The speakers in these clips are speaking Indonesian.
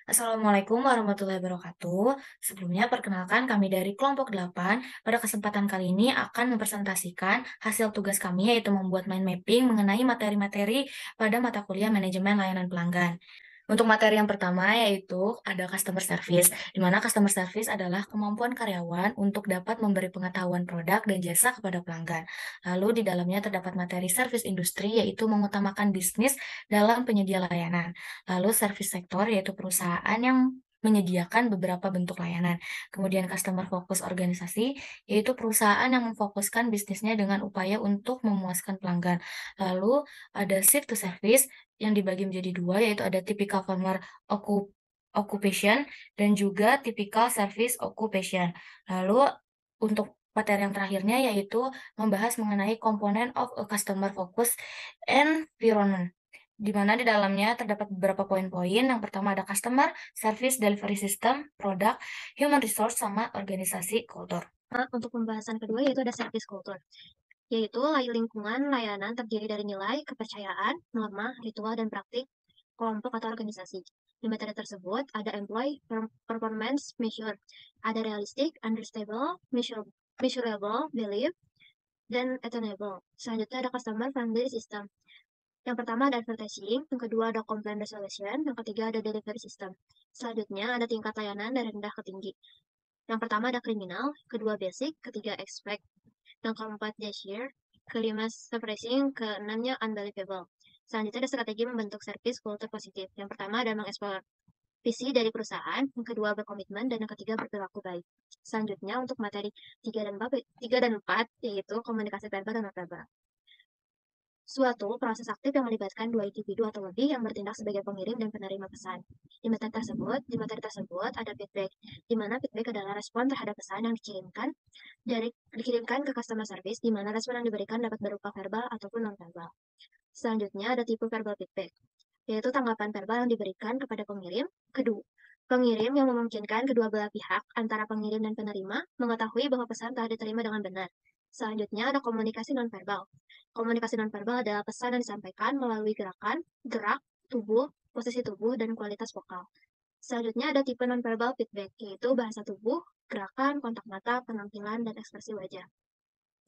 Assalamualaikum warahmatullahi wabarakatuh. Sebelumnya perkenalkan kami dari kelompok 8. Pada kesempatan kali ini akan mempresentasikan hasil tugas kami yaitu membuat mind mapping mengenai materi-materi pada mata kuliah manajemen layanan pelanggan. Untuk materi yang pertama yaitu ada customer service, di mana customer service adalah kemampuan karyawan untuk dapat memberi pengetahuan produk dan jasa kepada pelanggan. Lalu di dalamnya terdapat materi service industri yaitu mengutamakan bisnis dalam penyedia layanan. Lalu service sektor yaitu perusahaan yang menyediakan beberapa bentuk layanan. Kemudian customer focus organisasi yaitu perusahaan yang memfokuskan bisnisnya dengan upaya untuk memuaskan pelanggan. Lalu ada shift to service yang dibagi menjadi dua, yaitu ada typical farmer occupation dan juga typical service occupation. Lalu untuk materi yang terakhirnya yaitu membahas mengenai komponen of a customer focus environment, di mana di dalamnya terdapat beberapa poin-poin. Yang pertama ada customer service delivery system, product, human resource, sama organisasi kultur. Untuk pembahasan kedua yaitu ada service culture, yaitu lingkungan layanan terdiri dari nilai, kepercayaan, norma, ritual, dan praktik kelompok atau organisasi. Di materi tersebut ada employee performance measure, ada realistic, understandable, measurable, belief, dan attainable. Selanjutnya ada customer friendly system. Yang pertama ada advertising, yang kedua ada complaint resolution, yang ketiga ada delivery system. Selanjutnya ada tingkat layanan dari rendah ke tinggi. Yang pertama ada kriminal, kedua basic, ketiga expect, yang keempat desire, kelima surprising, keenamnya unbelievable. Selanjutnya ada strategi membentuk service kultur positif. Yang pertama ada mengeksplor visi dari perusahaan, yang kedua berkomitmen, dan yang ketiga berperilaku baik. Selanjutnya untuk materi 3 dan 4 yaitu komunikasi verbal dan non-verbal. Suatu proses aktif yang melibatkan dua individu atau lebih yang bertindak sebagai pengirim dan penerima pesan. Di materi tersebut ada feedback, di mana feedback adalah respon terhadap pesan yang dikirimkan ke customer service, di mana respon yang diberikan dapat berupa verbal ataupun non-verbal. Selanjutnya ada tipe verbal feedback, yaitu tanggapan verbal yang diberikan kepada pengirim. Pengirim yang memungkinkan kedua belah pihak antara pengirim dan penerima mengetahui bahwa pesan telah diterima dengan benar. Selanjutnya ada komunikasi nonverbal. Komunikasi nonverbal adalah pesan yang disampaikan melalui gerakan, gerak, tubuh, posisi tubuh, dan kualitas vokal. Selanjutnya ada tipe nonverbal feedback, yaitu bahasa tubuh, gerakan, kontak mata, penampilan, dan ekspresi wajah.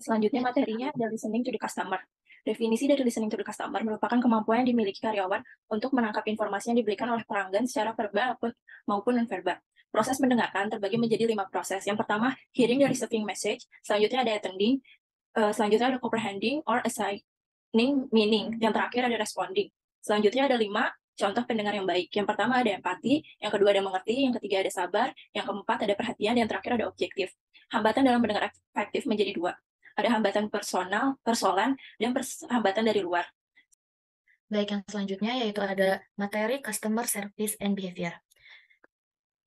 Selanjutnya materinya ada listening to the customer. Definisi dari listening to the customer merupakan kemampuan yang dimiliki karyawan untuk menangkap informasi yang diberikan oleh pelanggan secara verbal maupun non-verbal. Proses mendengarkan terbagi menjadi 5 proses. Yang pertama, hearing the receiving message. Selanjutnya ada attending. Selanjutnya ada comprehending or assigning meaning. Yang terakhir ada responding. Selanjutnya ada 5 contoh pendengar yang baik. Yang pertama ada empati, yang kedua ada mengerti, yang ketiga ada sabar, yang keempat ada perhatian, dan yang terakhir ada objektif. Hambatan dalam mendengar efektif menjadi 2. Ada hambatan persoalan, dan hambatan dari luar. Baik, yang selanjutnya yaitu ada materi customer service and behavior.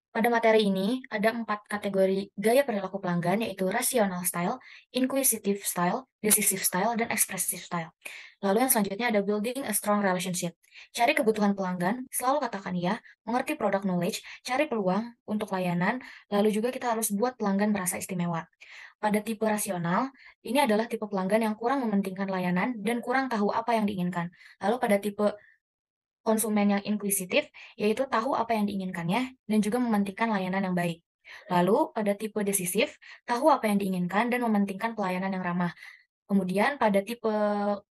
Pada materi ini, ada 4 kategori gaya perilaku pelanggan, yaitu rational style, inquisitive style, decisive style, dan expressive style. Lalu yang selanjutnya ada building a strong relationship. Cari kebutuhan pelanggan, selalu katakan ya, mengerti product knowledge, cari peluang untuk layanan, lalu juga kita harus buat pelanggan merasa istimewa. Pada tipe rasional, ini adalah tipe pelanggan yang kurang mementingkan layanan dan kurang tahu apa yang diinginkan. Lalu pada tipe konsumen yang inkuisitif, yaitu tahu apa yang diinginkannya dan juga mementingkan layanan yang baik. Lalu, pada tipe desisif, tahu apa yang diinginkan dan mementingkan pelayanan yang ramah. Kemudian pada tipe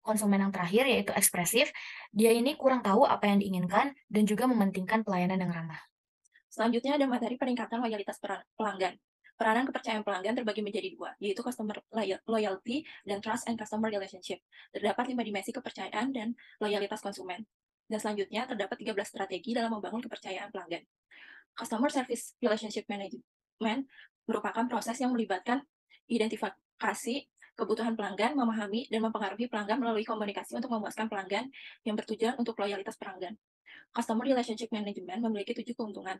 konsumen yang terakhir, yaitu ekspresif, dia ini kurang tahu apa yang diinginkan dan juga mementingkan pelayanan yang ramah. Selanjutnya ada materi peningkatan loyalitas pelanggan. Peranan kepercayaan pelanggan terbagi menjadi 2, yaitu customer loyalty dan trust and customer relationship. Terdapat 5 dimensi kepercayaan dan loyalitas konsumen. Dan selanjutnya terdapat 13 strategi dalam membangun kepercayaan pelanggan. Customer Service Relationship Management merupakan proses yang melibatkan identifikasi kebutuhan pelanggan, memahami dan mempengaruhi pelanggan melalui komunikasi untuk memuaskan pelanggan yang bertujuan untuk loyalitas pelanggan. Customer Relationship Management memiliki 7 keuntungan.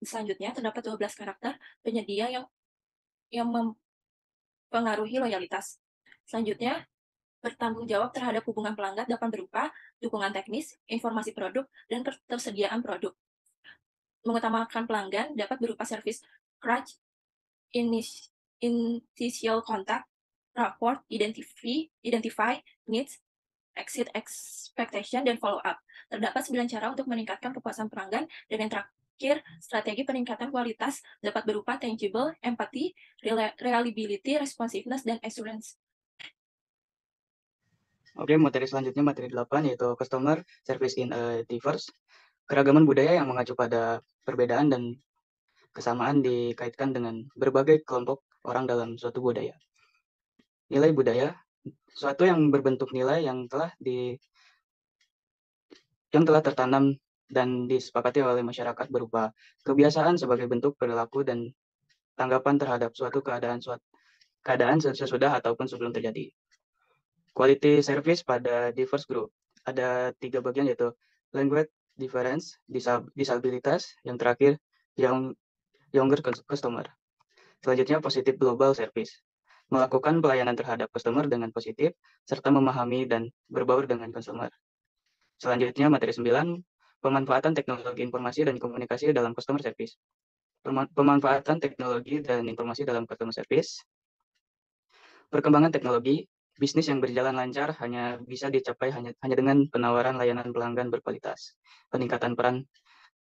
Selanjutnya, terdapat 12 karakter penyedia yang mempengaruhi loyalitas. Selanjutnya, bertanggung jawab terhadap hubungan pelanggan dapat berupa dukungan teknis, informasi produk, dan ketersediaan produk. Mengutamakan pelanggan dapat berupa service crutch, initial contact, rapport, identify needs, exit expectation, dan follow up. Terdapat 9 cara untuk meningkatkan kepuasan pelanggan, dan yang terakhir, strategi peningkatan kualitas dapat berupa tangible, empathy, reliability, responsiveness, dan assurance. Oke, materi selanjutnya materi 8 yaitu Customer Service in a Diverse. Keragaman budaya yang mengacu pada perbedaan dan kesamaan dikaitkan dengan berbagai kelompok orang dalam suatu budaya. Nilai budaya, suatu yang berbentuk nilai yang telah tertanam dan disepakati oleh masyarakat berupa kebiasaan sebagai bentuk perilaku dan tanggapan terhadap suatu keadaan sesudah ataupun sebelum terjadi. Quality service pada diverse group. Ada 3 bagian yaitu language difference, disabilitas, yang terakhir younger customer. Selanjutnya positive global service. Melakukan pelayanan terhadap customer dengan positif serta memahami dan berbaur dengan consumer. Selanjutnya materi 9, pemanfaatan teknologi informasi dan komunikasi dalam customer service. Pemanfaatan teknologi dan informasi dalam customer service. Perkembangan teknologi, bisnis yang berjalan lancar hanya bisa dicapai hanya dengan penawaran layanan pelanggan berkualitas. Peningkatan peran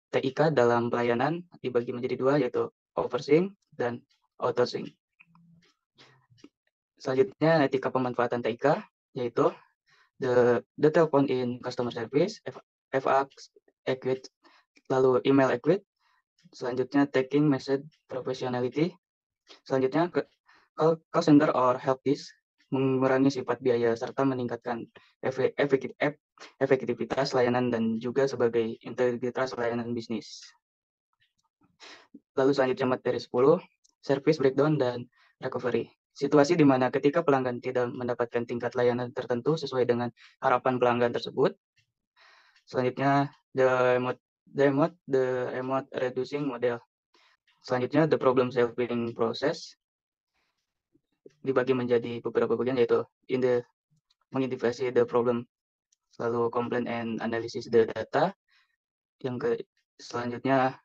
TIK dalam pelayanan dibagi menjadi 2 yaitu overseeing dan outsourcing. Selanjutnya etika pemanfaatan TIK yaitu the telephone in customer service, FAQ equity, lalu email equity. Selanjutnya taking message professionality. Selanjutnya call center or help desk, mengurangi sifat biaya serta meningkatkan efektivitas layanan dan juga sebagai integritas layanan bisnis. Lalu selanjutnya materi 10, service breakdown dan recovery. Situasi di mana ketika pelanggan tidak mendapatkan tingkat layanan tertentu sesuai dengan harapan pelanggan tersebut. Selanjutnya the remote reducing model. Selanjutnya the problem solving process dibagi menjadi beberapa bagian yaitu mengidentifikasi the problem, lalu complaint and analysis the data. Selanjutnya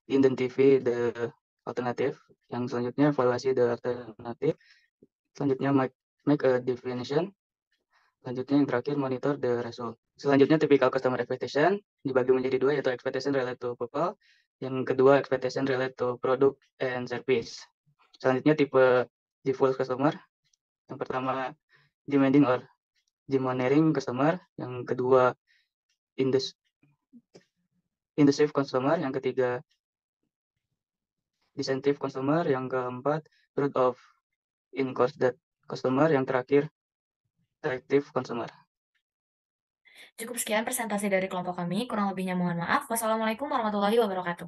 identify the alternative. Yang selanjutnya evaluasi the alternative. Selanjutnya make a definition. Selanjutnya yang terakhir monitor the result. Selanjutnya typical customer expectation dibagi menjadi 2 yaitu expectation related to people. Yang kedua expectation related to product and service. Selanjutnya tipe default customer. Yang pertama demanding or demanding customer. Yang kedua indecisive customer. Yang ketiga incentive customer. Yang keempat root of in-course that customer. Yang terakhir selective consumer. Cukup sekian presentasi dari kelompok kami, kurang lebihnya mohon maaf. Wassalamualaikum warahmatullahi wabarakatuh.